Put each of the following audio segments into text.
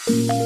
Welcome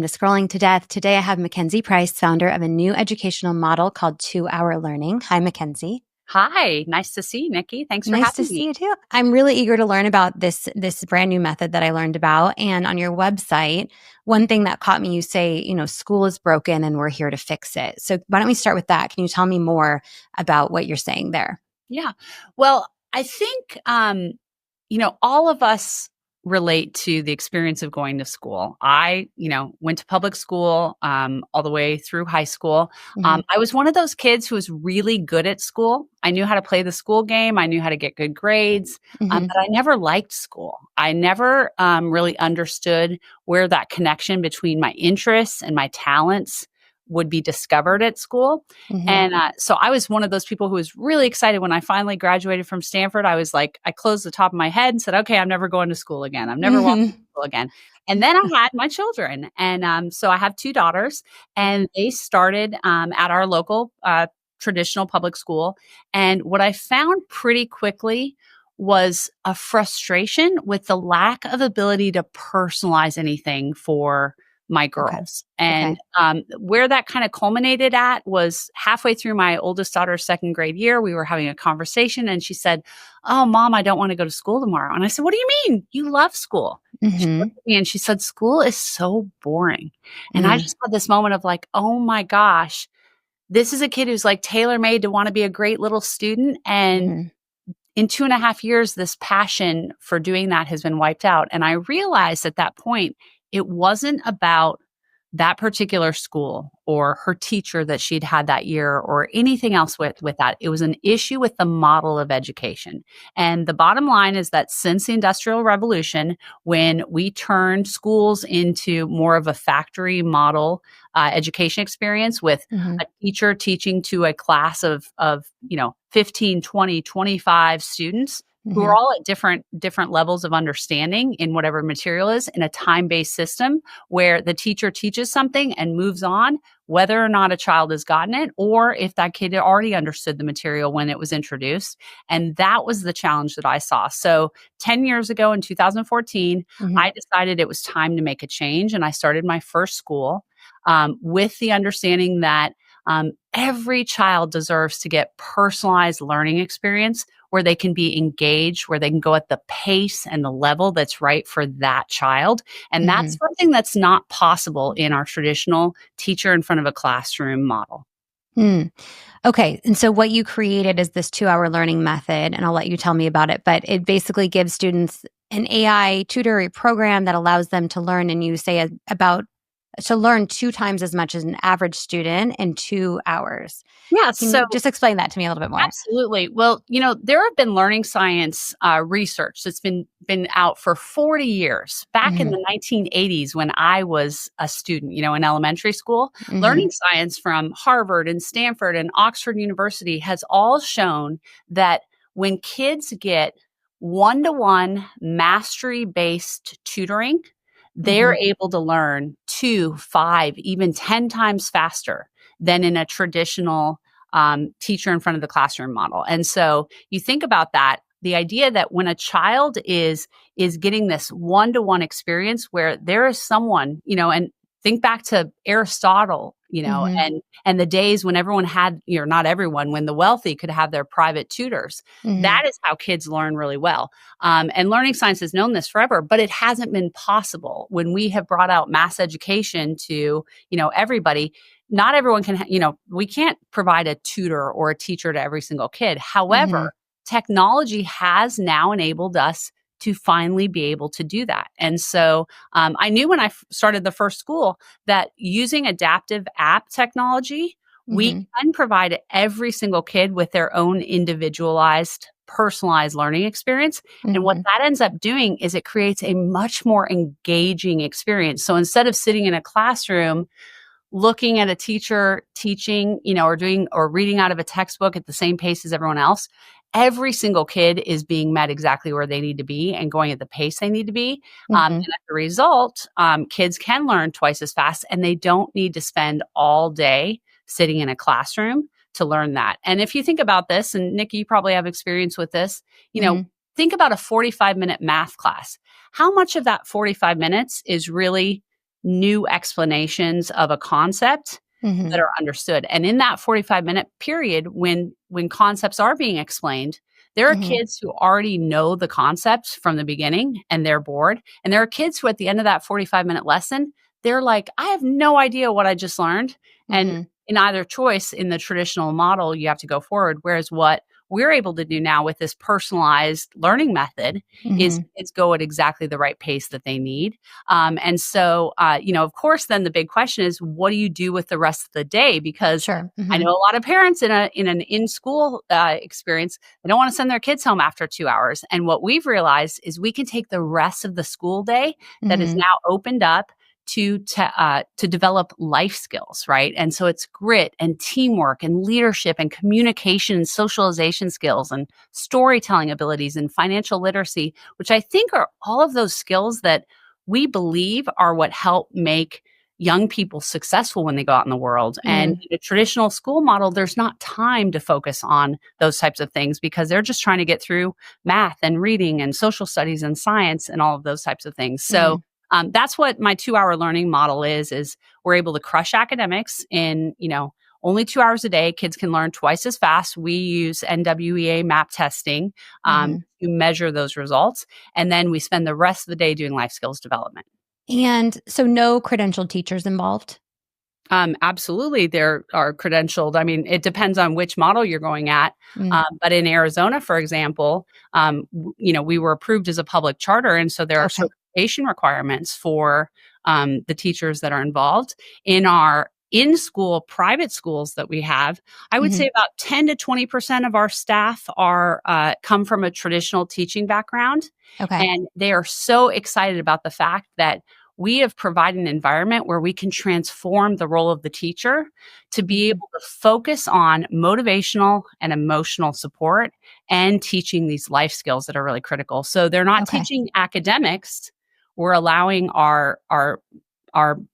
to Scrolling to Death. Today I have Mackenzie Price, founder of a new educational model called 2-Hour Learning. Hi, Mackenzie. Hi, nice to see you, Nikki. Thanks for Nice to having me. see you too. I'm really eager to learn about this brand new method that I learned about. And on your website, one thing that caught me, you say, school is broken and we're here to fix it. So why don't we start with that? Can you tell me more about what you're saying there? Yeah. Well, I think, all of us relate to the experience of going to school. I, went to public school all the way through high school. I was one of those kids who was really good at school. I knew how to play the school game. I knew how to get good grades, but I never liked school. I never really understood where that connection between my interests and my talents would be discovered at school. And so I was one of those people who was really excited when I finally graduated from Stanford. I was like, I closed the top of my head and said, okay, I'm never going to school again. I'm never walking to school again. And then I had my children. And so I have two daughters, and they started at our local traditional public school. And what I found pretty quickly was a frustration with the lack of ability to personalize anything for my girls. And where that kind of culminated at was halfway through my oldest daughter's second grade year. We were having a conversation and she said, "Oh, Mom, I don't want to go to school tomorrow." And I said, "What do you mean? You love school." She looked at me and she said, "School is so boring." And I just had this moment of like, oh my gosh, this is a kid who's like tailor-made to want to be a great little student. And in 2.5 years, this passion for doing that has been wiped out. And I realized at that point, it wasn't about that particular school or her teacher that she'd had that year or anything else with that. It was an issue with the model of education. And the bottom line is that since the Industrial Revolution, when we turned schools into more of a factory model education experience with a teacher teaching to a class of 15, 20, 25 students, who are all at different levels of understanding in whatever material is, in a time-based system where the teacher teaches something and moves on, whether or not a child has gotten it, or if that kid had already understood the material when it was introduced. And that was the challenge that I saw. So 10 years ago in 2014, I decided it was time to make a change. And I started my first school with the understanding that every child deserves to get personalized learning experience where they can be engaged, where they can go at the pace and the level that's right for that child. And that's something that's not possible in our traditional teacher in front of a classroom model. Okay. And so what you created is this 2-hour learning method, and I'll let you tell me about it, but it basically gives students an AI tutoring program that allows them to learn, and you say to learn 2 times as much as an average student in 2 hours. Yeah. Can you just explain that to me a little bit more? Absolutely. Well, there have been learning science research that's been out for 40 years. Back in the 1980s, when I was a student, in elementary school, learning science from Harvard and Stanford and Oxford University has all shown that when kids get one-to-one mastery-based tutoring, they're able to learn 2, 5, even 10 times faster than in a traditional teacher in front of the classroom model. And so you think about that, the idea that when a child is getting this one-to-one experience where there is someone, and think back to Aristotle, and the days when everyone had, not everyone, when the wealthy could have their private tutors. That is how kids learn really well. And learning science has known this forever, but it hasn't been possible when we have brought out mass education to, everybody. Not everyone can, we can't provide a tutor or a teacher to every single kid. However, technology has now enabled us to finally be able to do that. And so I knew when I started the first school that using adaptive app technology, we can provide every single kid with their own individualized, personalized learning experience. And what that ends up doing is it creates a much more engaging experience. So instead of sitting in a classroom looking at a teacher teaching, or reading out of a textbook at the same pace as everyone else, every single kid is being met exactly where they need to be and going at the pace they need to be. And as a result, kids can learn twice as fast, and they don't need to spend all day sitting in a classroom to learn that. And if you think about this, and Nikki, you probably have experience with this, Mhm. think about a 45-minute math class. How much of that 45 minutes is really new explanations of a concept that Mhm. are understood? And in that 45-minute period, when concepts are being explained, there are Mhm. kids who already know the concepts from the beginning and they're bored. And there are kids who at the end of that 45-minute lesson, they're like, I have no idea what I just learned. And Mhm. in either choice, in the traditional model, you have to go forward. Whereas what we're able to do now with this personalized learning method is Mhm. kids go at exactly the right pace that they need. And so, of course, then the big question is, what do you do with the rest of the day? Because Sure. I Mhm. know a lot of parents in an in school experience, they don't want to send their kids home after 2 hours. And what we've realized is we can take the rest of the school day that is Mhm. now opened up to develop life skills, right? And so it's grit and teamwork and leadership and communication and socialization skills and storytelling abilities and financial literacy, which I think are all of those skills that we believe are what help make young people successful when they go out in the world. And Mm. in a traditional school model, there's not time to focus on those types of things because they're just trying to get through math and reading and social studies and science and all of those types of things. So Mhm. that's what my 2 hour learning model is we're able to crush academics in, only 2 hours a day. Kids can learn twice as fast. We use NWEA map testing Mhm. to measure those results. And then we spend the rest of the day doing life skills development. And so no credentialed teachers involved? Absolutely, there are credentialed. I mean, it depends on which model you're going at. Mm. But in Arizona, for example, we were approved as a public charter, and so there are Okay. certification requirements for the teachers that are involved. In our in-school private schools that we have, I would Mhm. say about 10 to 20% of our staff are come from a traditional teaching background, Okay. and they are so excited about the fact that we have provided an environment where we can transform the role of the teacher to be Mhm. able to focus on motivational and emotional support and teaching these life skills that are really critical. So they're not Okay. teaching academics. We're allowing our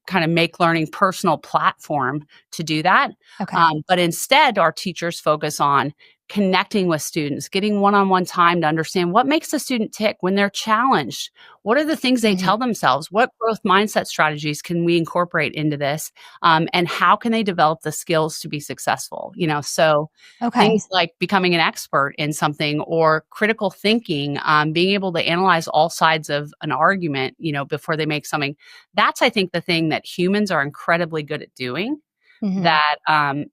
kind of make learning personal platform to do that. Okay. But instead, our teachers focus on connecting with students, getting one-on-one time to understand what makes a student tick when they're challenged. What are the things they Mhm. tell themselves? What growth mindset strategies can we incorporate into this? And how can they develop the skills to be successful? So Okay. things like becoming an expert in something or critical thinking, being able to analyze all sides of an argument, before they make something. That's, I think, the thing that humans are incredibly good at doing Mhm. that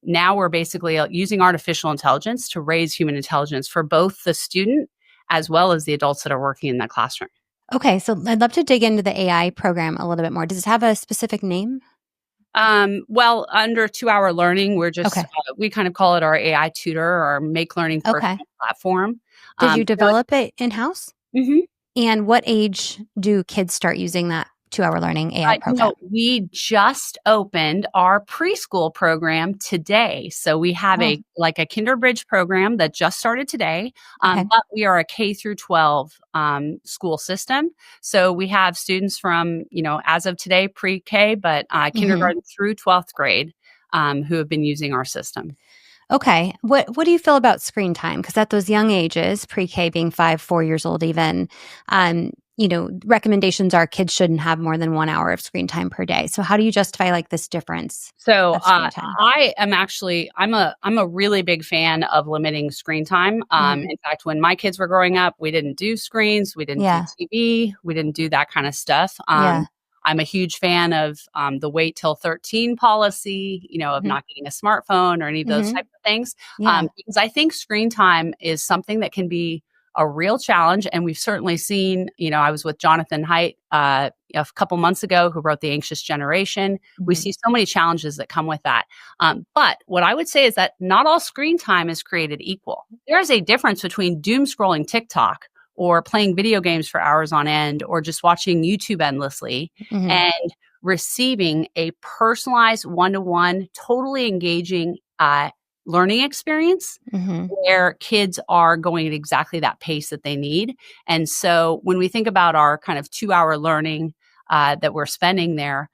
now we're basically using artificial intelligence to raise human intelligence for both the student as well as the adults that are working in that classroom. Okay, so I'd love to dig into the AI program a little bit more. Does it have a specific name? Well, under 2 hour learning, Okay. we kind of call it our AI tutor or our make learning Okay. personal platform. Did you So develop it in-house? mhm. And what age do kids start using that 2-hour learning AI program? We just opened our preschool program today. So we have Oh, a Kinder Bridge program that just started today, okay. but we are a K through 12 school system. So we have students from, as of today, pre-K, but Mhm. kindergarten through 12th grade who have been using our system. Okay. What do you feel about screen time? Because at those young ages, pre-K being 5, 4 years old even, recommendations are kids shouldn't have more than 1 hour of screen time per day. So how do you justify, like, this difference So of screen time? I'm a really big fan of limiting screen time. Mhm. In fact, when my kids were growing up, we didn't do screens, we didn't do Yeah. TV, we didn't do that kind of stuff. Yeah. I'm a huge fan of the wait till 13 policy, of Mhm. not getting a smartphone or any of those Mhm. types of things, Yeah. because I think screen time is something that can be a real challenge. And we've certainly seen, I was with Jonathan Haidt a couple months ago who wrote The Anxious Generation. We Mhm. see so many challenges that come with that. But what I would say is that not all screen time is created equal. There is a difference between doom scrolling TikTok or playing video games for hours on end or just watching YouTube endlessly Mhm. and receiving a personalized one-to-one, totally engaging learning experience Mhm. where kids are going at exactly that pace that they need. And so when we think about our kind of 2 hour learning that we're spending there,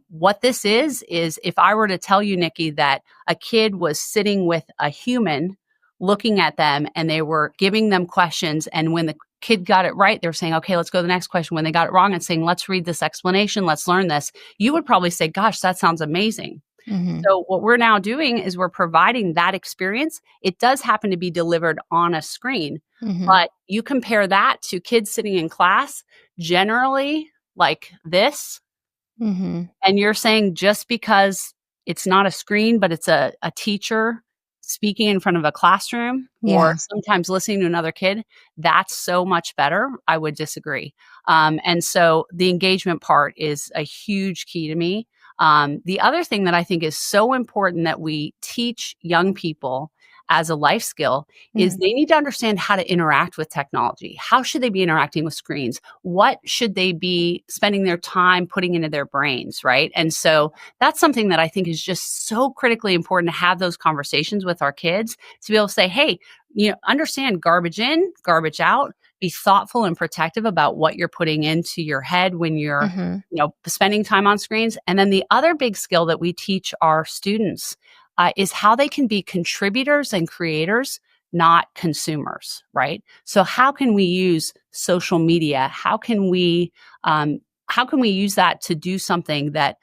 What this is if I were to tell you, Nikki, that a kid was sitting with a human looking at them and they were giving them questions. And when the kid got it right, they're saying, okay, let's go to the next question. When they got it wrong and saying, let's read this explanation, let's learn this, you would probably say, gosh, that sounds amazing. Mhm. So what we're now doing is we're providing that experience. It does happen to be delivered on a screen, Mhm. but you compare that to kids sitting in class, generally like this, Mhm. and you're saying just because it's not a screen, but it's a teacher speaking in front of a classroom or Yeah. sometimes listening to another kid, that's so much better. I would disagree. And so the engagement part is a huge key to me. The other thing that I think is so important that we teach young people as a life skill is Mhm. they need to understand how to interact with technology. How should they be interacting with screens? What should they be spending their time putting into their brains, right? And so that's something that I think is just so critically important to have those conversations with our kids to be able to say, hey, understand garbage in, garbage out, be thoughtful and protective about what you're putting into your head when you're, Mhm. spending time on screens. And then the other big skill that we teach our students is how they can be contributors and creators, not consumers, right? So how can we use social media? How can we use that to do something that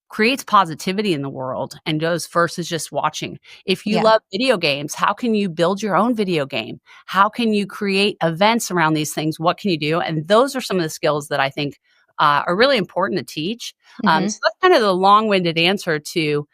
creates positivity in the world and goes versus just watching? If you Yeah. love video games, how can you build your own video game? How can you create events around these things? What can you do? And those are some of the skills that I think are really important to teach. Mhm. So that's kind of the long-winded answer to,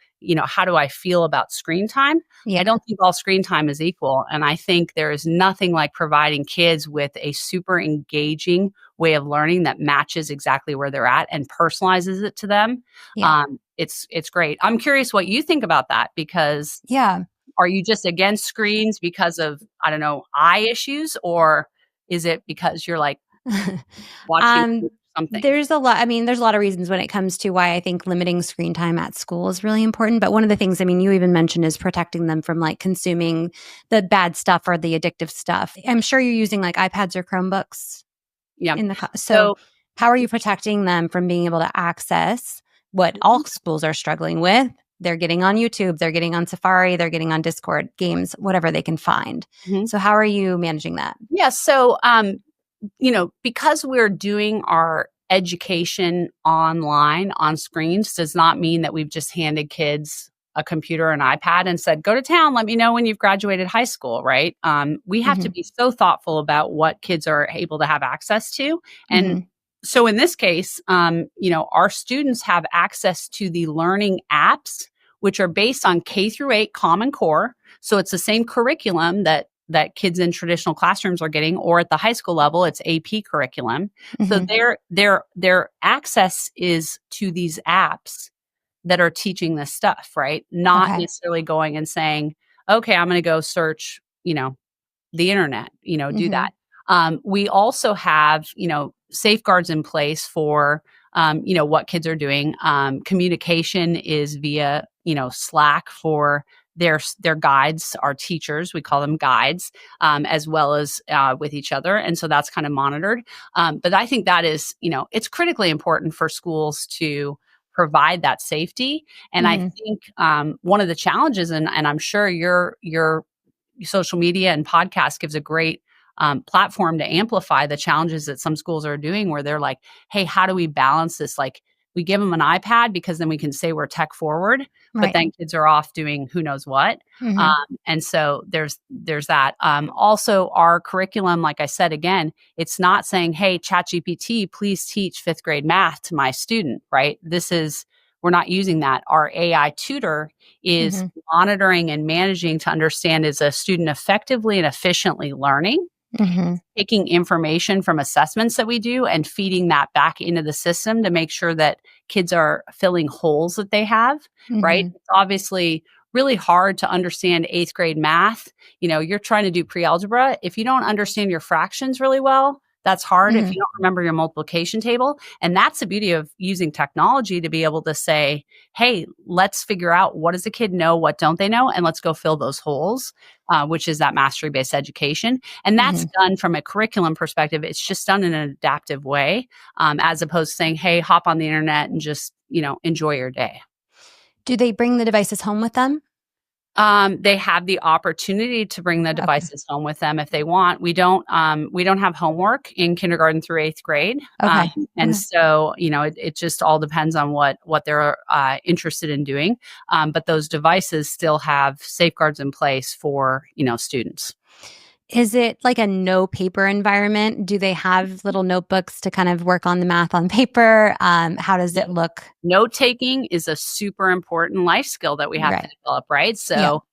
how do I feel about screen time? I Yeah. don't think all screen time is equal. And I think there is nothing like providing kids with a super engaging way of learning that matches exactly where they're at and personalizes it to them. Yeah. It's great. I'm curious what you think about that because Yeah. are you just against screens because of, I don't know, eye issues, or is it because you're like watching Um, something? there's a lot. I mean, there's a lot of reasons when it comes to why I think limiting screen time at school is really important. But one of the things, I mean, you even mentioned is protecting them from like consuming the bad stuff or the addictive stuff. I'm sure you're using like iPads or Chromebooks Yeah. in the so So how are you protecting them from being able to access what all schools are struggling with? They're getting on YouTube, they're getting on Safari, they're getting on Discord, games, whatever they can find. mhm. So how are you managing that? Yeah. So, because we're doing our education online on screens does not mean that we've just handed kids a computer and iPad and said, go to town, let me know when you've graduated high school, right? We have to Mhm. be so thoughtful about what kids are able to have access to. And Mhm. so in this case, our students have access to the learning apps, which are based on K through 8 Common Core. So it's the same curriculum that kids in traditional classrooms are getting, or at the high school level, it's AP curriculum. So Mhm. their access is to these apps that are teaching this stuff, right? Not Okay. necessarily going and saying, okay, I'm going to go search, the internet, do that. Mhm. We also have, safeguards in place for, what kids are doing. Communication is via, Slack for their guides, our teachers, we call them guides, as well as with each other. And so that's kind of monitored. But I think that is, it's critically important for schools to provide that safety. And I Mhm. think one of the challenges, and I'm sure your social media and podcast gives a great platform to amplify the challenges that some schools are doing where they're like, hey, how do we balance this? Like, we give them an iPad because then we can say we're tech forward, but Right. then kids are off doing who knows what. Mhm. And so there's that. Also, our curriculum, like I said, again, it's not saying, hey, ChatGPT, please teach fifth grade math to my student, right? We're not using that. Our AI tutor is Mhm. monitoring and managing to understand, is a student effectively and efficiently learning, Mhm. taking information from assessments that we do and feeding that back into the system to make sure that kids are filling holes that they have, right? Mhm. It's obviously really hard to understand eighth grade math. You're trying to do pre-algebra. If you don't understand your fractions really well, that's hard if Mhm. you don't remember your multiplication table. And that's the beauty of using technology to be able to say, hey, let's figure out what does the kid know, what don't they know, and let's go fill those holes, which is that mastery-based education. And that's Mhm. done from a curriculum perspective. It's just done in an adaptive way, as opposed to saying, hey, hop on the internet and just, enjoy your day. Do they bring the devices home with them? They have the opportunity to bring the Okay. devices home with them if they want. We don't have homework in kindergarten through eighth grade, Okay. and Okay. so it just all depends on what they're interested in doing. But those devices still have safeguards in place for students. Is it like a no paper environment? Do they have little notebooks to kind of work on the math on paper? How does it look? Note taking is a super important life skill that we have to Right. develop, right? Yeah. So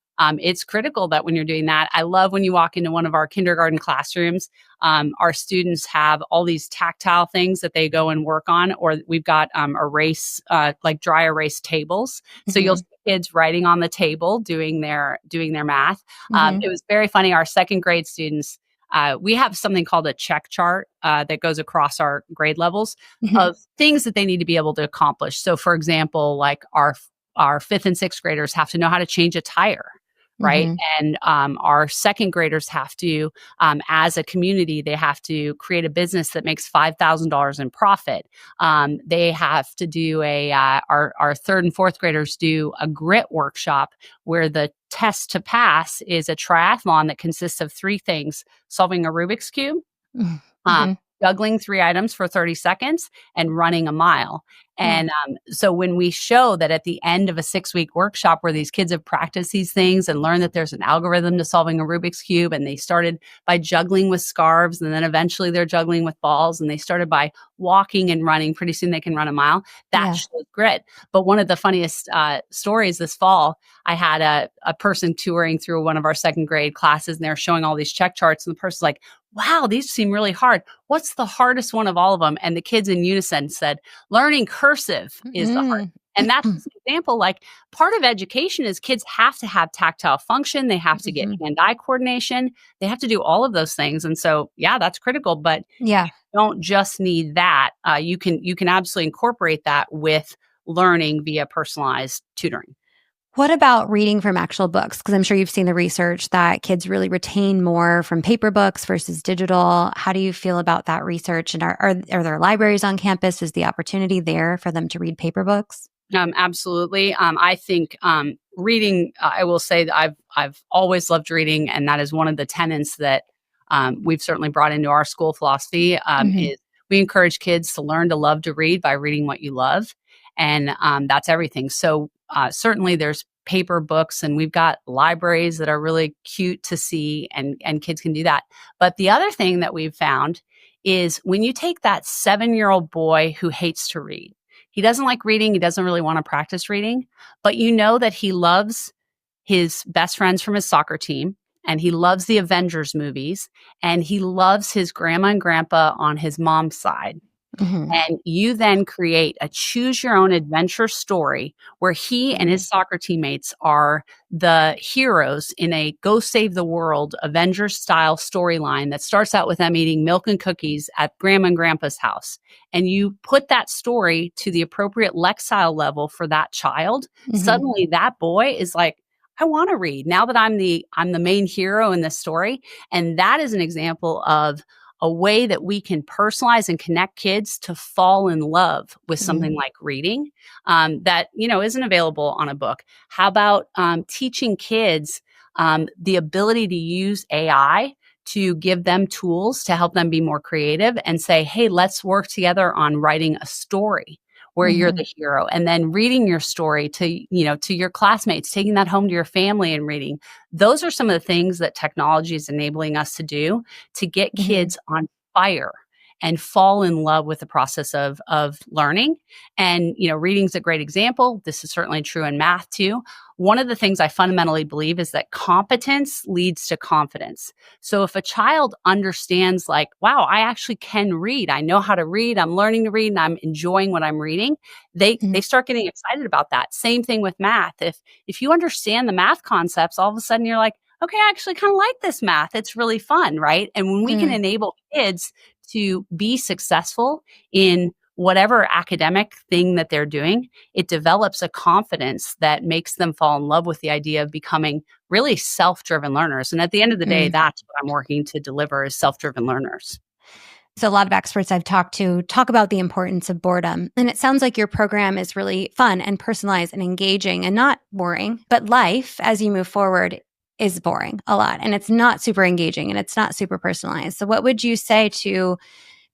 it's critical that when you're doing that, I love when you walk into one of our kindergarten classrooms, our students have all these tactile things that they go and work on, or we've got like dry erase tables. So you'll Hmm. see kids writing on the table doing their math. Hmm. It was very funny. Our second grade students, we have something called a check chart that goes across our grade levels Hmm. of things that they need to be able to accomplish. So, for example, like our fifth and sixth graders have to know how to change a tire, right? Hmm. And our second graders have to, as a community, they have to create a business that makes $5,000 in profit. They have to do our third and fourth graders do a grit workshop where the test to pass is a triathlon that consists of three things: solving a Rubik's Cube, um, Hmm. juggling 3 items for 30 seconds, and running a mile. Wow. And so when we show that at the end of a 6-week workshop where these kids have practiced these things and learned that there's an algorithm to solving a Rubik's Cube, and they started by juggling with scarves, and then eventually they're juggling with balls, and they started by walking and running, pretty soon they can run a mile. That Yeah. shows grit. But one of the funniest stories this fall, I had a person touring through one of our second grade classes, and they're showing all these check charts, and the person's like, wow, these seem really hard. What's the hardest one of all of them? And the kids in unison said, learning cursive is the hardest. Mm. And that's just an example. Like, part of education is kids have to have tactile function. They have to get Hmm. hand-eye coordination. They have to do all of those things. And so, yeah, that's critical. But Yeah. don't just need that. You can absolutely incorporate that with learning via personalized tutoring. What about reading from actual books? Because I'm sure you've seen the research that kids really retain more from paper books versus digital. How do you feel about that research? And are there libraries on campus? Is the opportunity there for them to read paper books? Absolutely. I think reading. I will say that I've always loved reading, and that is one of the tenets that we've certainly brought into our school philosophy. Hmm. Is we encourage kids to learn to love to read by reading what you love, and that's everything. So certainly, there's paper books, and we've got libraries that are really cute to see, and kids can do that. But the other thing that we've found is when you take that 7-year-old boy who hates to read, he doesn't like reading. He doesn't really want to practice reading, but you know that he loves his best friends from his soccer team, and he loves the Avengers movies, and he loves his grandma and grandpa on his mom's side. Hmm. And you then create a choose your own adventure story where he and his Hmm. soccer teammates are the heroes in a go save the world Avengers style storyline that starts out with them eating milk and cookies at grandma and grandpa's house. And you put that story to the appropriate Lexile level for that child. Hmm. Suddenly that boy is like, I want to read now that I'm the main hero in this story. And that is an example of a way that we can personalize and connect kids to fall in love with something like reading that isn't available on a book. How about teaching kids the ability to use AI to give them tools to help them be more creative and say, hey, let's work together on writing a story where you're Hmm. the hero, and then reading your story to your classmates, taking that home to your family and reading. Those are some of the things that technology is enabling us to do to get Hmm. kids on fire and fall in love with the process of learning. And reading's a great example. This is certainly true in math too. One of the things I fundamentally believe is that competence leads to confidence. So if a child understands, like, wow, I actually can read, I know how to read, I'm learning to read, and I'm enjoying what I'm reading, they start getting excited about that. Same thing with math. If you understand the math concepts, all of a sudden you're like, okay, I actually kind of like this math. It's really fun, right? And when we can Hmm. enable kids to be successful in whatever academic thing that they're doing, it develops a confidence that makes them fall in love with the idea of becoming really self-driven learners. And at the end of the day, Hmm. that's what I'm working to deliver, is self-driven learners. So a lot of experts I've talked to talk about the importance of boredom. And it sounds like your program is really fun and personalized and engaging and not boring. But life, as you move forward, is boring a lot. And it's not super engaging and it's not super personalized. So what would you say to,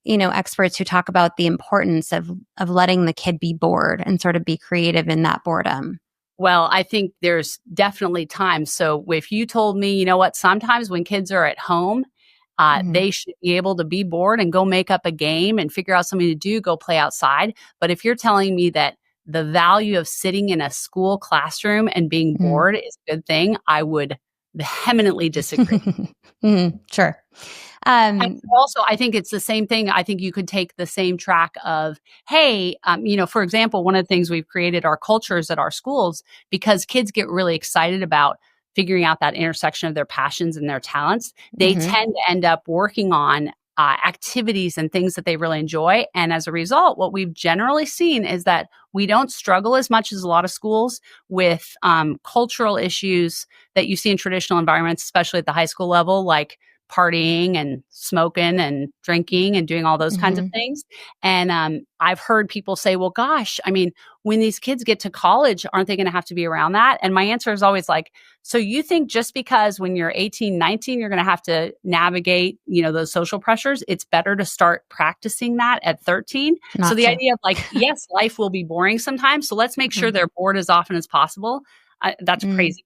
experts who talk about the importance of letting the kid be bored and sort of be creative in that boredom? Well, I think there's definitely times. So if you told me, you know what, sometimes when kids are at home, Mm-hmm. they should be able to be bored and go make up a game and figure out something to do, go play outside. But if you're telling me that the value of sitting in a school classroom and being bored is a good thing, I would vehemently disagree. Sure. And Um, also, I think it's the same thing. I think you could take the same track of, hey, for example, one of the things we've created our cultures at our schools because kids get really excited about figuring out that intersection of their passions and their talents. They mhm, tend to end up working on activities and things that they really enjoy. And as a result, what we've generally seen is that we don't struggle as much as a lot of schools with cultural issues that you see in traditional environments, especially at the high school level, like partying and smoking and drinking and doing all those kinds of mhm, things. And I've heard people say, well, gosh, I mean, when these kids get to college, aren't they going to have to be around that? And my answer is always like, so you think just because when you're 18, 19, you're going to have to navigate, those social pressures, it's better to start practicing that at 13? So not the to. idea of like, yes, life will be boring sometimes. So let's make sure Mhm, they're bored as often as possible. That's mm. crazy.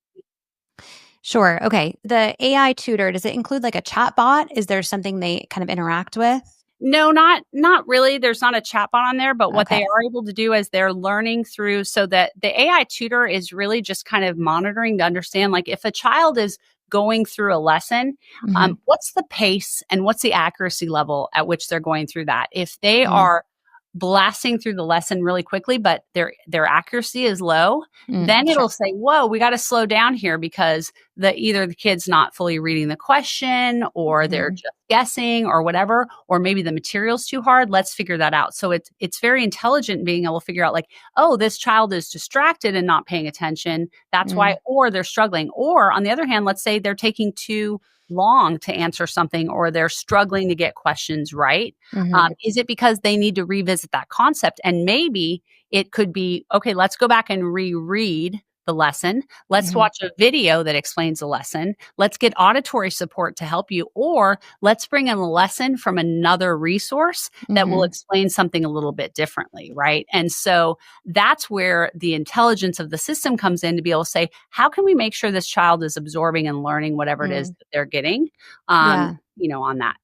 Sure. Okay. The AI tutor, does it include like a chat bot? Is there something they kind of interact with? No, not really. There's not a chatbot on there, but what they Okay. are able to do is they're learning through so that the AI tutor is really just kind of monitoring to understand like if a child is going through a lesson, Mhm, what's the pace and what's the accuracy level at which they're going through that? If they mm, are blasting through the lesson really quickly, but their accuracy is low, then sure. it'll say, "Whoa, we got to slow down here because either the kid's not fully reading the question, or they're Mhm, just guessing, or whatever, or maybe the material's too hard. Let's figure that out." So it's very intelligent being able to figure out like, "Oh, this child is distracted and not paying attention. That's why," mm, or they're struggling. Or on the other hand, let's say they're taking too long to answer something, or they're struggling to get questions right. mhm, Is it because they need to revisit that concept? And maybe it could be, okay, let's go back and reread the lesson. Let's mhm, watch a video that explains the lesson. Let's get auditory support to help you, or let's bring in a lesson from another resource that will mhm, explain something a little bit differently, right? And so that's where the intelligence of the system comes in to be able to say, how can we make sure this child is absorbing and learning whatever it is mm. that they're getting, Yeah. on that.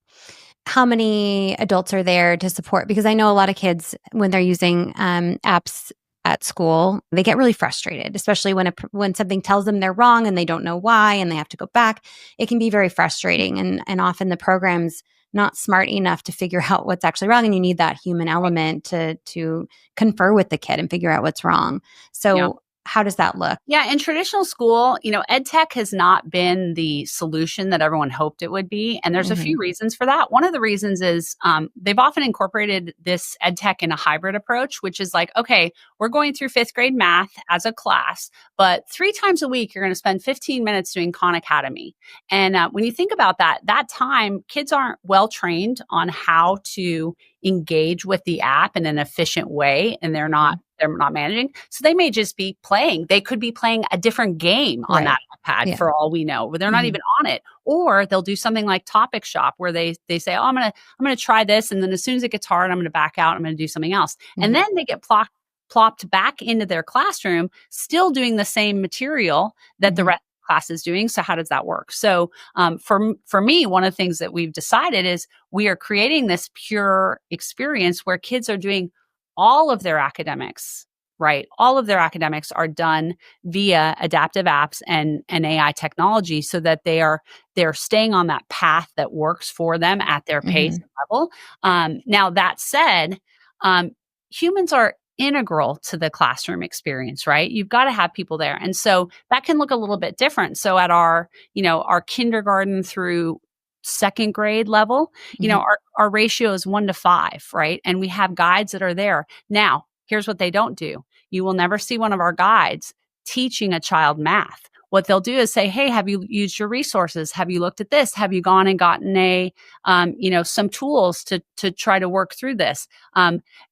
How many adults are there to support? Because I know a lot of kids, when they're using apps at school, they get really frustrated, especially when something tells them they're wrong and they don't know why and they have to go back. It can be very frustrating, and often the program's not smart enough to figure out what's actually wrong, and you need that human element to confer with the kid and figure out what's wrong. Yeah. So, how does that look? Yeah, in traditional school, ed tech has not been the solution that everyone hoped it would be. And there's a Hmm. few reasons for that. One of the reasons is they've often incorporated this ed tech in a hybrid approach, which is like, okay, we're going through fifth grade math as a class, but 3 times a week, you're going to spend 15 minutes doing Khan Academy. And when you think about that, that time, kids aren't well trained on how to engage with the app in an efficient way, and Hmm. they're not managing. So they may just be playing. They could be playing a different game on that Right. iPad Yeah. for all we know, but they're not Hmm. even on it. Or they'll do something like Topic Shop where they say, "Oh, I'm gonna try this, and then as soon as it gets hard, I'm gonna back out. I'm gonna do something else." And Hmm. then they get plopped back into their classroom, still doing the same material that the Hmm. rest of the class is doing. So how does that work? So for me, one of the things that we've decided is we are creating this pure experience where kids are doing all of their academics, right? All of their academics are done via adaptive apps and AI technology so that they're staying on that path that works for them at their pace Hmm. and level. Now that said, um, humans are integral to the classroom experience, right? You've got to have people there. And so that can look a little bit different. So at our kindergarten through second grade level, Hmm. our ratio is 1 to 5, right? And we have guides that are there. Now, here's what they don't do. You will never see one of our guides teaching a child math what they'll do is say, hey, have you used your resources? Have you looked at this? Have you gone and gotten some tools to try to work through this?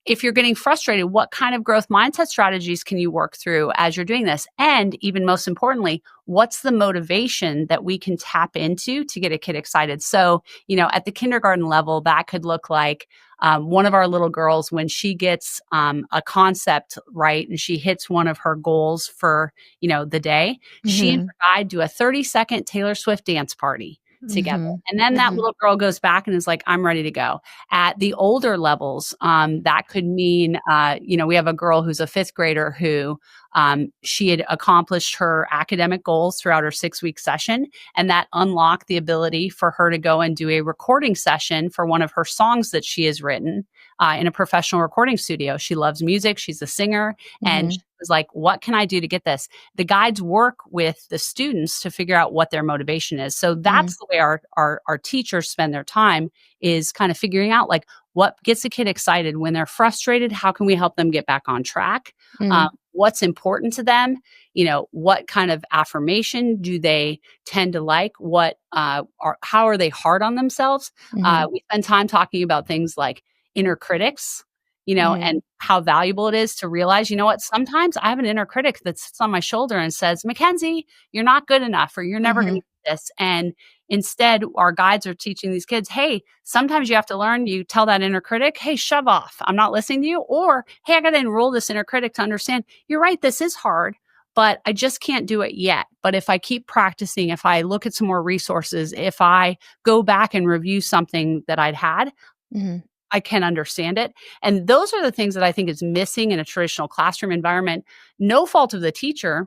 If you're getting frustrated, what kind of growth mindset strategies can you work through as you're doing this? And even most importantly, what's the motivation that we can tap into to get a kid excited? So, at the kindergarten level, that could look like one of our little girls, when she gets a concept right and she hits one of her goals for, the day, she and Mhm. her guide do a 30-second Taylor Swift dance party together. Mhm. And then that Mhm. little girl goes back and is like, I'm ready to go. At the older levels, that could mean, we have a girl who's a fifth grader who she had accomplished her academic goals throughout her 6-week session. And that unlocked the ability for her to go and do a recording session for one of her songs that she has written in a professional recording studio. She loves music. She's a singer. And she Mhm. was like, what can I do to get this? The guides work with the students to figure out what their motivation is. So Mhm. that's the way our teachers spend their time, is kind of figuring out like what gets a kid excited when they're frustrated. How can we help them get back on track? Mhm. What's important to them? What kind of affirmation do they tend to like? How are they hard on themselves? Mhm. We spend time talking about things like inner critics, Mhm. and how valuable it is to realize, what, sometimes I have an inner critic that sits on my shoulder and says, Mackenzie, you're not good enough, or you're never going to Mhm. do this. And instead, our guides are teaching these kids, hey, sometimes you have to learn, you tell that inner critic, hey, shove off, I'm not listening to you. Or, hey, I got to enroll this inner critic to understand, you're right, this is hard, but I just can't do it yet. But if I keep practicing, if I look at some more resources, if I go back and review something that I'd had, Mhm. I can understand it. And those are the things that I think is missing in a traditional classroom environment. No fault of the teacher.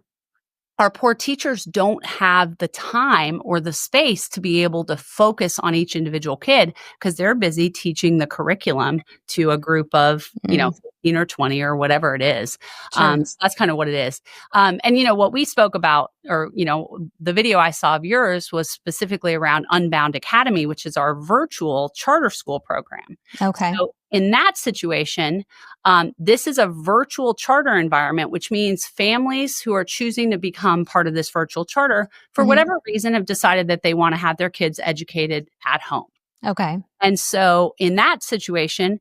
Our poor teachers don't have the time or the space to be able to focus on each individual kid because they're busy teaching the curriculum to a group of, Mhm. 15 or 20 or whatever it is. Sure. So that's kind of what it is. And, what we spoke about, or, the video I saw of yours was specifically around Unbound Academy, which is our virtual charter school program. Okay. So in that situation, this is a virtual charter environment, which means families who are choosing to become part of this virtual charter, for Mhm. whatever reason, have decided that they want to have their kids educated at home. Okay. And so in that situation,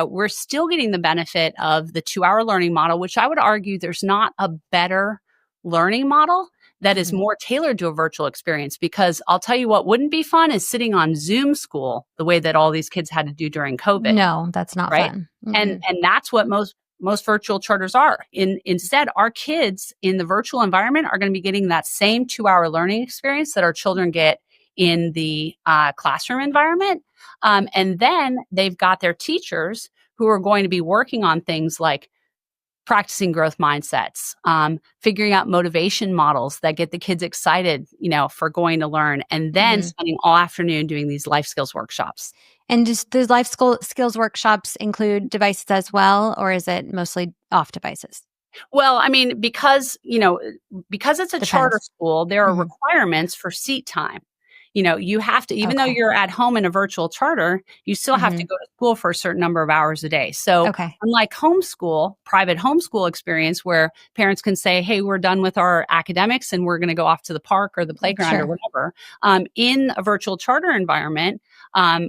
we're still getting the benefit of the 2-hour learning model, which I would argue there's not a better learning model that is Mhm. more tailored to a virtual experience. Because I'll tell you what wouldn't be fun is sitting on Zoom school the way that all these kids had to do during COVID, No, that's not right? fun. And Mm-mm. and that's what most virtual charters are. Instead, our kids in the virtual environment are going to be getting that same 2-hour learning experience that our children get in the classroom environment. And then they've got their teachers who are going to be working on things like practicing growth mindsets, figuring out motivation models that get the kids excited, for going to learn, and then Mhm. spending all afternoon doing these life skills workshops. And does the life skills workshops include devices as well, or is it mostly off devices? Well, I mean, because it's a charter Depends. school, there are Mhm. requirements for seat time. You have to, even though Okay. you're at home in a virtual charter, you still have to Mhm. go to school for a certain number of hours a day. So, Okay. unlike homeschool, private homeschool experience where parents can say, hey, we're done with our academics and we're going to go off to the park or the playground or Sure. whatever, in a virtual charter environment,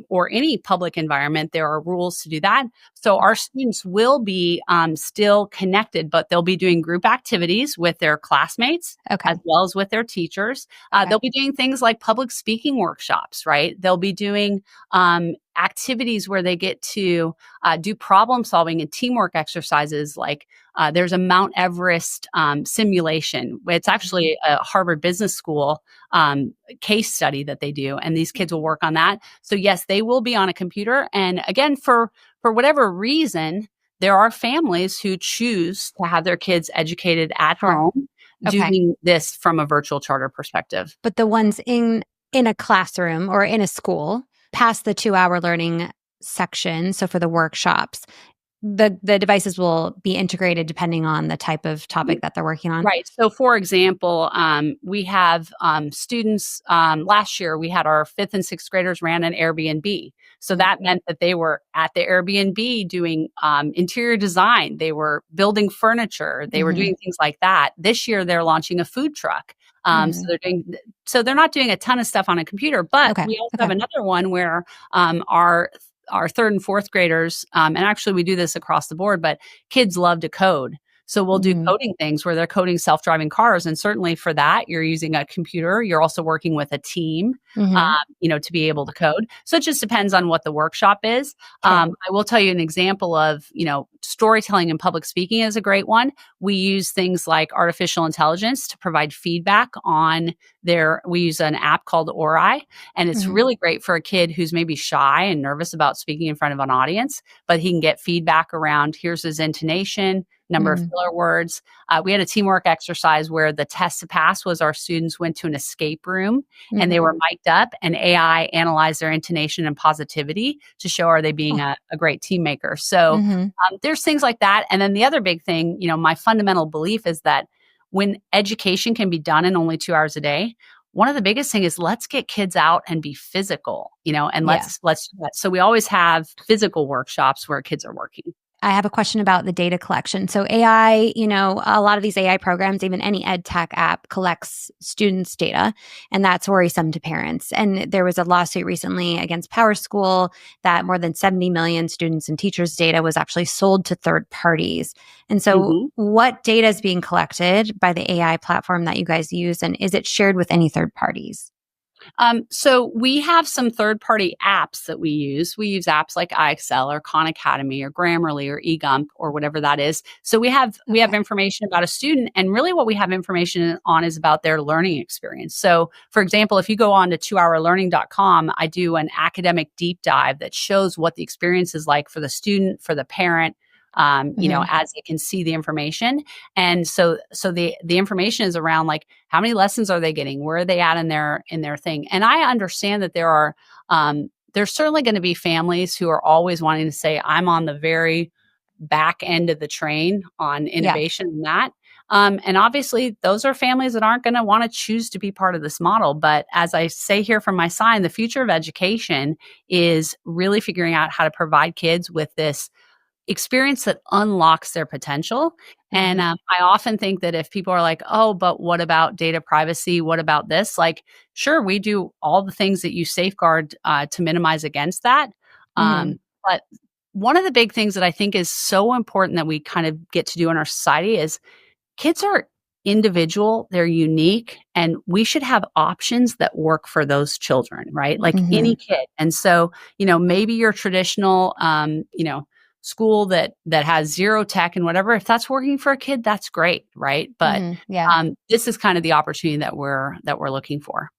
or any public environment, there are rules to do that. So our Okay. students will be still connected, but they'll be doing group activities with their classmates as Okay. well as with their teachers. Okay. They'll be doing things like public speaking workshops, right? They'll be doing activities where they get to do problem solving and teamwork exercises. Like there's a Mount Everest simulation. It's Mhm. actually a Harvard Business School case study that they do, and these kids will work on that. So yes, they will be on a computer. And again, for whatever reason, there are families who choose to have their kids educated at Sure. home Okay. doing this from a virtual charter perspective. But the ones in a classroom or in a school past the 2-hour learning section, so for the workshops, the devices will be integrated depending on the type of topic that they're working on? Right. So, for example, we have students. Last year, we had our fifth and sixth graders ran an Airbnb. So Mm. that meant that they were at the Airbnb doing interior design. They were building furniture. They were Mhm. doing things like that. This year, they're launching a food truck. Mhm. So they're not doing a ton of stuff on a computer, but Okay. we also have Okay. another one where our third and fourth graders, and actually we do this across the board, but kids love to code. So we'll do Mhm. coding things where they're coding self-driving cars, and certainly for that, you're using a computer. You're also working with a team, um, Mhm. to be able to code. So it just depends on what the workshop is. 'Kay. I will tell you an example of, storytelling and public speaking is a great one. We use things like artificial intelligence to provide feedback on we use an app called Ori, and it's Mhm. really great for a kid who's maybe shy and nervous about speaking in front of an audience, but he can get feedback around here's his intonation, number of Mhm. filler words. We had a teamwork exercise where the test to pass was our students went to an escape room and they Mhm. were mic'd up, and AI analyzed their intonation and positivity to show are they being Oh. a great team maker. So Mhm. there's things like that. And then the other big thing, my fundamental belief is that when education can be done in only 2 hours a day, one of the biggest thing is let's get kids out and be physical, and Yeah. let's do that. So we always have physical workshops where kids are working. I have a question about the data collection. So AI, a lot of these AI programs, even any ed tech app collects students' data, and that's worrisome to parents. And there was a lawsuit recently against Power School that more than 70 million students and teachers' data was actually sold to third parties. And so Mhm. what data is being collected by the AI platform that you guys use, and is it shared with any third parties? So we have some third-party apps that we use. We use apps like iExcel or Khan Academy or Grammarly or eGump or whatever that is. So we have Okay. information about a student, and really what we have information on is about their learning experience. So, for example, if you go on to 2hourlearning.com, I do an academic deep dive that shows what the experience is like for the student, for the parent. Mhm. As they can see the information, and so the information is around like how many lessons are they getting, where are they at in their thing. And I understand that there's certainly going to be families who are always wanting to say I'm on the very back end of the train on Yeah. innovation and that. And obviously those are families that aren't going to want to choose to be part of this model. But as I say here from my sign, the future of education is really figuring out how to provide kids with this experience that unlocks their potential. And Mhm. I often think that if people are like, oh, but what about data privacy? What about this? Like, sure, we do all the things that you safeguard to minimize against that. Mhm. But one of the big things that I think is so important that we kind of get to do in our society is kids are individual, they're unique, and we should have options that work for those children, right? Like any Mhm. kid. And so, maybe your traditional, school that has zero tech and whatever, if that's working for a kid, that's great, right? But Mhm. Yeah. this is kind of the opportunity that we're looking for.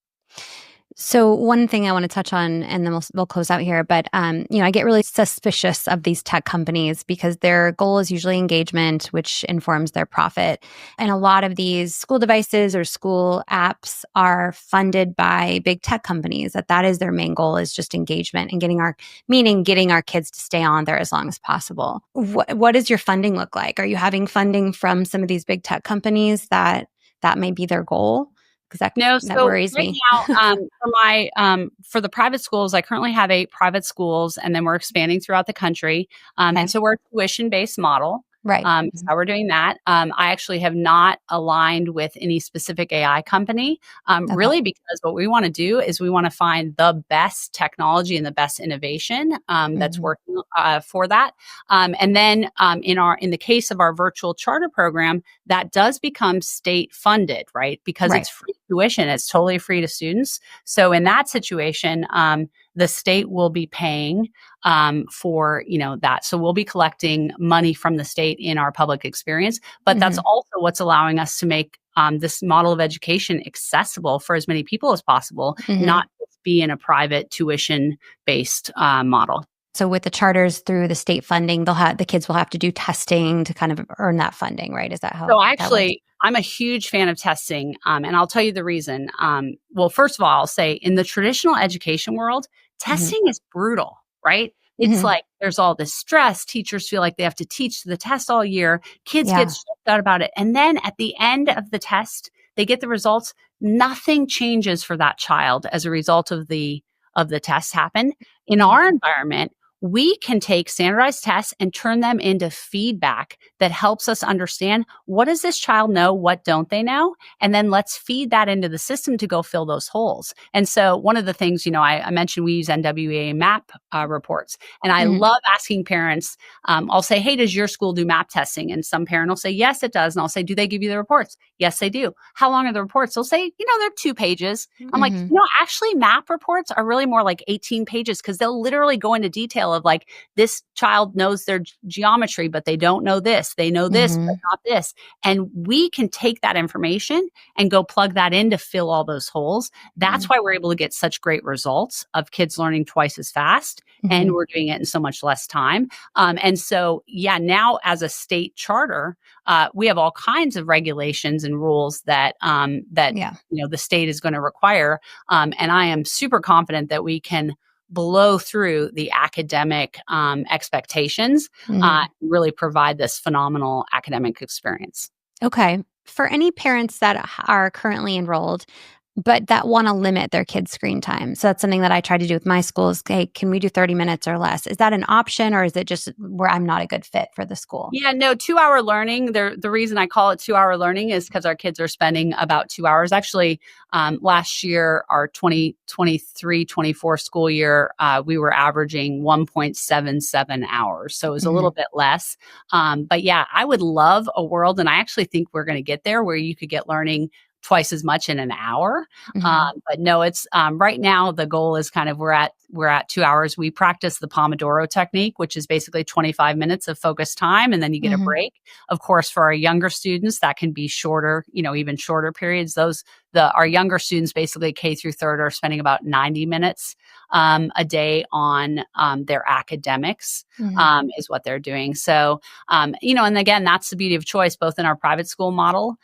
So one thing I want to touch on, and then we'll close out here. But I get really suspicious of these tech companies because their goal is usually engagement, which informs their profit. And a lot of these school devices or school apps are funded by big tech companies. That is their main goal is just engagement and getting our kids to stay on there as long as possible. What does your funding look like? Are you having funding from some of these big tech companies that may be their goal? Because No, that so worries right me. now, for the private schools, I currently have 8 private schools, and then we're expanding throughout the country. And Okay. so we're a tuition-based model. Right. Is Mhm. how we're doing that. I actually have not aligned with any specific AI company, Okay. really because what we want to do is we want to find the best technology and the best innovation that's Mhm. working for that. And then in the case of our virtual charter program, that does become state funded, right? Because Right. it's free tuition, it's totally free to students. So in that situation, the state will be paying for that. So we'll be collecting money from the state in our public experience, but that's Mhm. also what's allowing us to make this model of education accessible for as many people as possible, Mhm. not just be in a private tuition based model. So with the charters through the state funding, the kids will have to do testing to kind of earn that funding, right? Is that how So that works? I'm a huge fan of testing, and I'll tell you the reason. Well, first of all, I'll say in the traditional education world, Mhm. testing is brutal, right? It's Mhm. like there's all this stress. Teachers feel like they have to teach to the test all year. Kids get Yeah. stressed out about it. And then at the end of the test, they get the results. Nothing changes for that child as a result of the test happen. In Mhm. our environment, we can take standardized tests and turn them into feedback that helps us understand, what does this child know? What don't they know? And then let's feed that into the system to go fill those holes. And so one of the things, I mentioned we use NWEA MAP reports, and I Mhm. love asking parents. I'll say, hey, does your school do MAP testing? And some parent will say, yes, it does. And I'll say, do they give you the reports? Yes, they do. How long are the reports? They'll say, they're 2 pages. I'm like, Mhm. actually MAP reports are really more like 18 pages, because they'll literally go into detail of like, this child knows their geometry, but they don't know this. They know this, but Mhm. not this. And we can take that information and go plug that in to fill all those holes. That's Mhm. why we're able to get such great results of kids learning twice as fast, and Mhm. we're doing it in so much less time. And so, yeah, now as a state charter, we have all kinds of regulations and rules that Yeah. the state is going to require. And I am super confident that we can blow through the academic expectations, Mhm. really provide this phenomenal academic experience. Okay. For any parents that are currently enrolled, but that want to limit their kids' screen time. So that's something that I try to do with my schools. Hey, can we do 30 minutes or less? Is that an option, or is it just where I'm not a good fit for the school? Yeah, no, 2 hour learning. The reason I call it 2 hour learning is because our kids are spending about 2 hours. Actually, last year, our 2023-24 school year, we were averaging 1.77 hours. So it was a little Mhm. bit less. But yeah, I would love a world, and I actually think we're going to get there, where you could get learning twice as much in an hour. Mhm. But no, it's right now the goal is kind of we're at 2 hours. We practice the Pomodoro technique, which is basically 25 minutes of focused time, and then you get a Mhm. break. Of course, for our younger students, that can be shorter, even shorter periods. Our younger students, basically K through third, are spending about 90 minutes a day on their academics, Mhm. is what they're doing. So, and again, that's the beauty of choice, both in our private school model.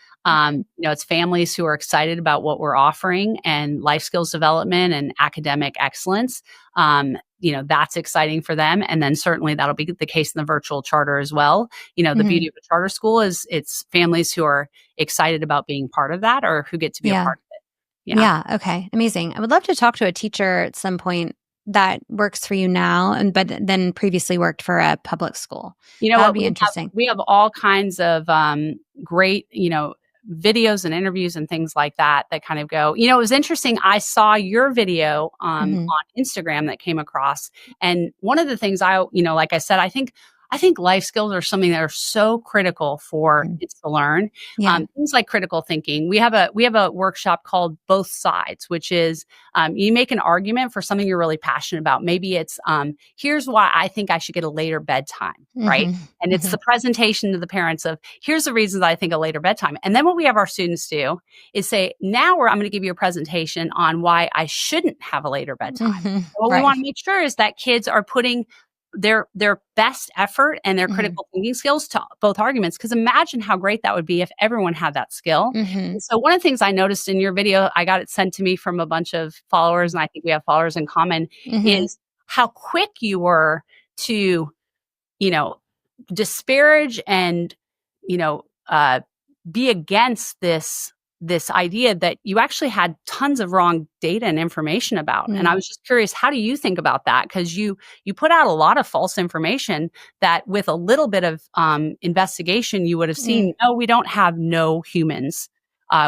It's families who are excited about what we're offering, and life skills development and academic excellence. That's exciting for them. And then certainly that'll be the case in the virtual charter as well. The Mhm. beauty of a charter school is it's families who are excited about being part of that, or who get to be a Yeah. part of it. Yeah. Yeah. Okay. Amazing. I would love to talk to a teacher at some point that works for you now, and but then previously worked for a public school. You know That would what? be We have interesting. we have all kinds of great, videos and interviews and things like that that kind of go. It was interesting. I saw your video Mhm. on Instagram that came across, and one of the things like I said, I think life skills are something that are so critical for Mhm. kids to learn. Yeah. Things like critical thinking. We have a workshop called Both Sides, which is you make an argument for something you're really passionate about. Maybe it's here's why I think I should get a later bedtime, right? Mhm. And it's Mhm. the presentation to the parents of, here's the reasons I think a later bedtime. And then what we have our students do is say, now I'm going to give you a presentation on why I shouldn't have a later bedtime. Mhm. And what we want Right. to make sure is that kids are putting their best effort and their Mhm. critical thinking skills to both arguments. Because imagine how great that would be if everyone had that skill. Mhm. And so one of the things I noticed in your video, I got it sent to me from a bunch of followers, and I think we have followers in common, Mhm. is how quick you were to, you know, disparage and you know uh, be against this idea that you actually had tons of wrong data and information about. And I Mm. was just curious, how do you think about that? Because you put out a lot of false information that with a little bit of investigation you would have Mm. seen, no, we don't have no humans.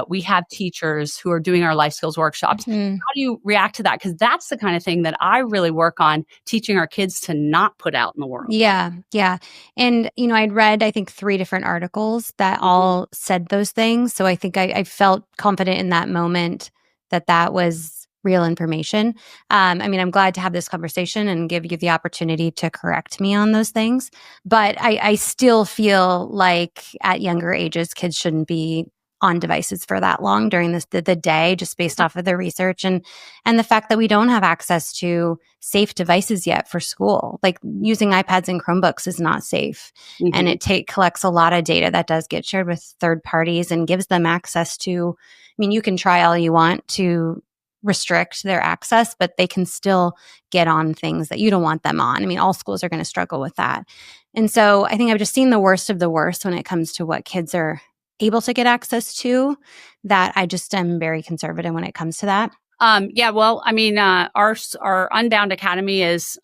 We have teachers who are doing our life skills workshops. Mm. How do you react to that? Because that's the kind of thing that I really work on teaching our kids to not put out in the world. Yeah, yeah. And, I'd read, I think, 3 different articles that Mhm. all said those things. So I think I felt confident in that moment that that was real information. I mean, I'm glad to have this conversation and give you the opportunity to correct me on those things. But I still feel like at younger ages, kids shouldn't be on devices for that long during the day, just based off of the research and the fact that we don't have access to safe devices yet for school. Like using iPads and Chromebooks is not safe. And Mhm. it collects a lot of data that does get shared with third parties and gives them access to, I mean, you can try all you want to restrict their access, but they can still get on things that you don't want them on. I mean, all schools are going to struggle with that. And so I think I've just seen the worst of the worst when it comes to what kids are able to get access to, that I just am very conservative when it comes to that. Yeah, well, I mean, our Unbound Academy is,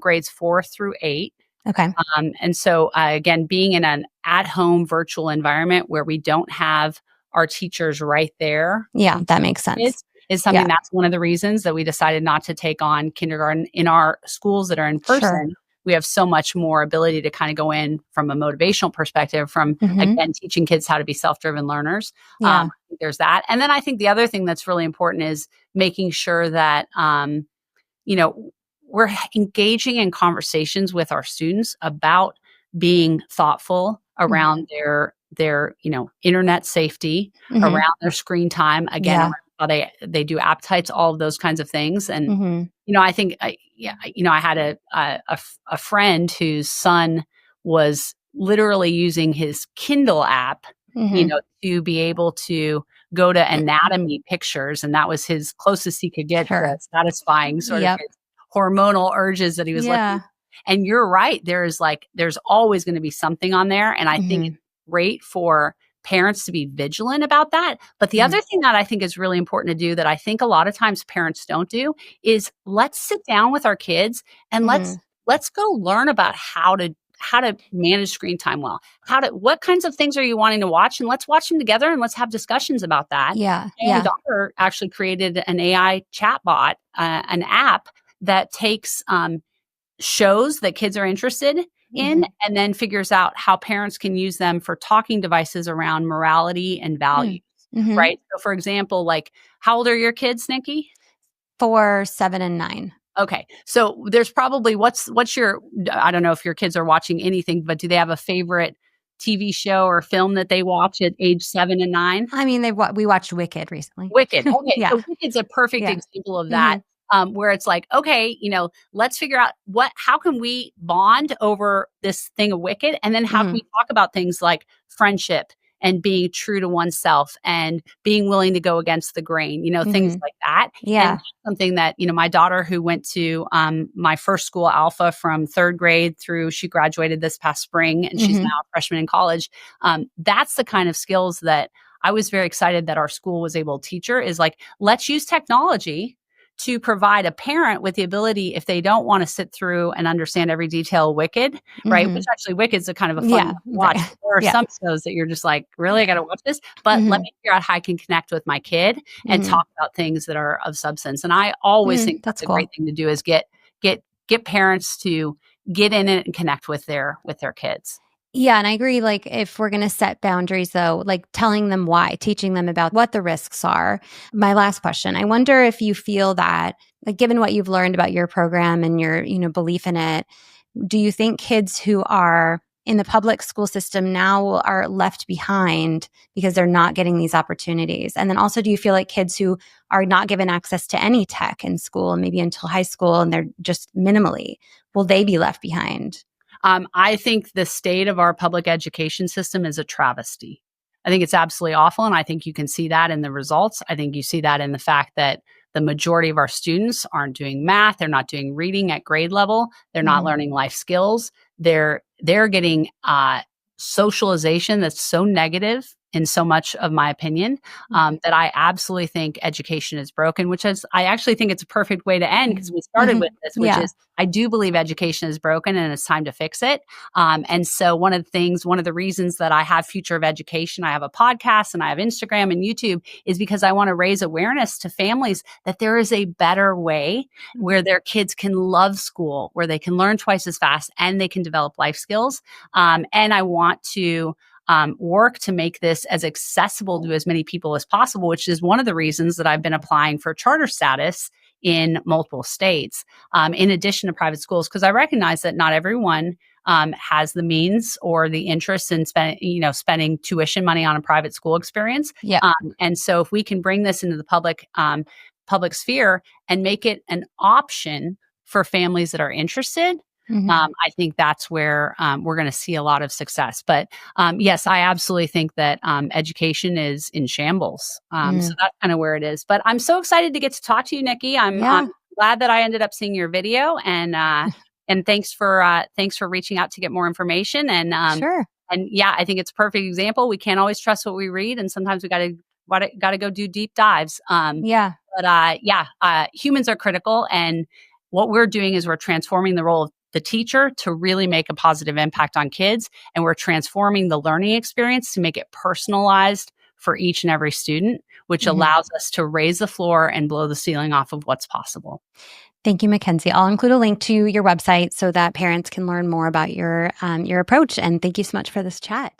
grades 4 through 8. Okay. And so, again, being in an at-home virtual environment where we don't have our teachers right there Yeah, that makes sense. kids is something Yeah, that's one of the reasons that we decided not to take on kindergarten in our schools that are in sure. person. We have so much more ability to kind of go in from a motivational perspective, from Hmm. again teaching kids how to be self-driven learners. Yeah. I think there's that, and then I think the other thing that's really important is making sure that you know, we're engaging in conversations with our students about being thoughtful Hmm. around their internet safety, Hmm. around their screen time, again, around Yeah. how they do appetites, all of those kinds of things. And Hmm. I think I had a friend whose son was literally using his Kindle app, Hmm. to be able to go to anatomy pictures, and that was his closest he could get to Sure. satisfying sort of Yep. his hormonal urges that he was looking. Yeah. And you're right, there's always going to be something on there, and I think it's Hmm. great for parents to be vigilant about that. But the Hmm. other thing that I think is really important to do that I think a lot of times parents don't do is let's sit down with our kids and let's Hmm. let's go learn about how to manage screen time well. What kinds of things are you wanting to watch, and let's watch them together and let's have discussions about that. Yeah. My own Yeah. daughter actually created an AI chatbot, an app that takes shows that kids are interested in Hmm. and then figures out how parents can use them for talking devices around morality and values, Hmm. right? So, for example, like, how old are your kids, Nikki? 4, 7, and 9. Okay. So there's probably what's your I don't know if your kids are watching anything, but do they have a favorite TV show or film that they watch at age 7 and 9? I mean, we watched Wicked recently. Wicked. Okay, Yeah. so Wicked's a perfect Yeah. example of that, Hmm. where it's like, okay, let's figure out how can we bond over this thing of Wicked, and then how can Hmm. we talk about things like friendship and being true to oneself and being willing to go against the grain, things Hmm. like that. And Yeah. that's something that my daughter, who went to my first school, Alpha, from third grade through, she graduated this past spring, and she's now Hmm. a freshman in college. That's the kind of skills that I was very excited that our school was able to teach her, is like, let's use technology to provide a parent with the ability, if they don't want to sit through and understand every detail of Wicked, right? Which Hmm. actually Wicked's a kind of a fun Yeah. one to Right. watch. But there are Yeah. some shows that you're just like, really, I got Yeah. to watch this. But let Hmm. me figure out how I can connect with my kid and Hmm. talk about things that are of substance. And I always think That's that's a great cool. thing to do, is get parents to get in it and connect with their kids. Yeah, and I agree, like, if we're gonna set boundaries, though, like, telling them why, teaching them about what the risks are. My last question, I wonder if you feel that, like, given what you've learned about your program and your, belief in it, do you think kids who are in the public school system now are left behind because they're not getting these opportunities? And then also, do you feel like kids who are not given access to any tech in school, maybe until high school, and they're just minimally, will they be left behind? I think the state of our public education system is a travesty. I think it's absolutely awful. And I think you can see that in the results. I think you see that in the fact that the majority of our students aren't doing math. They're not doing reading at grade level. They're not Mhm. learning life skills. They're getting socialization that's so negative, in so much of my opinion, Mhm. that I absolutely think education is broken, which is, I actually think it's a perfect way to end, because Mhm. we started with Mhm. this, which Yeah. is, I do believe education is broken and it's time to fix it. And so one of the reasons that I have Future of Education, I have a podcast and I have Instagram and YouTube, is because I want to raise awareness to families that there is a better way where Mhm. their kids can love school, where they can learn twice as fast and they can develop life skills. And I want to work to make this as accessible to as many people as possible, which is one of the reasons that I've been applying for charter status in multiple states, in addition to private schools, because I recognize that not everyone has the means or the interest in spending tuition money on a private school experience. Yep. And so, if we can bring this into the public sphere and make it an option for families that are interested, Mhm. I think that's where we're going to see a lot of success. But yes, I absolutely think that education is in shambles. So Mm. that's kind of where it is. But I'm so excited to get to talk to you, Nikki. I'm Yeah. glad that I ended up seeing your video, and thanks for reaching out to get more information. Sure. And yeah, I think it's a perfect example. We can't always trust what we read, and sometimes we got to go do deep dives. Yeah. But yeah, humans are critical. And what we're doing is we're transforming the role of the teacher to really make a positive impact on kids. And we're transforming the learning experience to make it personalized for each and every student, which Mhm. allows us to raise the floor and blow the ceiling off of what's possible. Thank you, Mackenzie. I'll include a link to your website so that parents can learn more about your approach. And thank you so much for this chat.